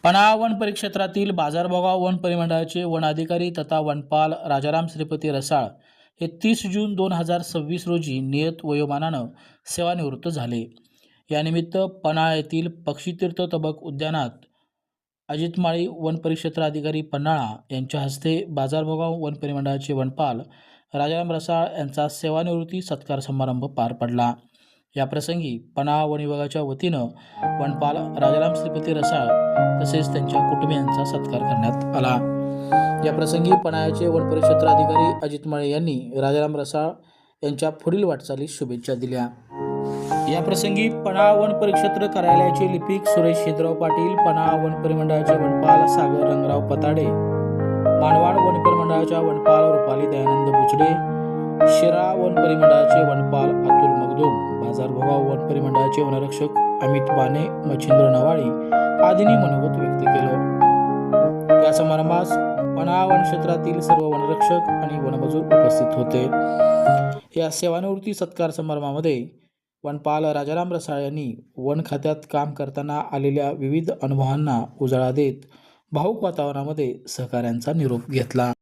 Panhala one परिक्षेत्रातील बाजारभोगाव one परिमंडळाचे one अधिकारी तथा वनपाल राजाराम श्रीपती रसाळ हे 30 जून 2026 रोजी नियत वयोमानानं सेवानिवृत्त झाले. यानिमित्त पन्हाळा येथील पक्षीतीर्थ तबक उद्यानात अजितमाळी वन परिक्षेत्र अधिकारी पन्हाळा यांच्या हस्ते बाजारभोगाव वन परिमंडळाचे वनपाल राजाराम रसाळ यांचा सेवानिवृत्ती सत्कार समारंभ पार पडला. याप्रसंगी पन्हाळा वन विभागाच्या वतीनं वनपाल राजाराम श्रीपती रसाळ तसेच त्यांच्या कुटुंबियांचा सत्कार करण्यात आला. याप्रसंगी पन्हाळ्याचे वन परिक्षेत्र अधिकारी अजित माळे यांनी राजाराम रसाळ यांच्या पुढील वाटचालीस शुभेच्छा दिल्या. याप्रसंगी पन्हाळा वन परिक्षेत्र कार्यालयाचे लिपिक सुरेश शेदराव पाटील, पन्हाळा वन परिमंडळाचे वनपाल सागर रंगराव पताडे, मानवाड वन परिमंडळाच्या वनपाल रुपाली दयानंद बुचडे, शिराळा वन परिमंडळाचे वनपाल अतुल मगदूम, बाजारभोगाव वन परिमंडळाचे वनरक्षक अमित बाने, मच्छिंद्र नवाळी आदींनी मनोगत व्यक्त केलं. या समारंभास पन्हाळा वन क्षेत्रातील सर्व वनरक्षक आणि वनमजूर उपस्थित होते. या सेवानिवृत्ती सत्कार समारंभामध्ये वनपाल राजाराम रसाळ यांनी वन खात्यात काम करताना आलेल्या विविध अनुभवांना उजाळा देत भावुक वातावरणामध्ये सहकाऱ्यांचा निरोप घेतला.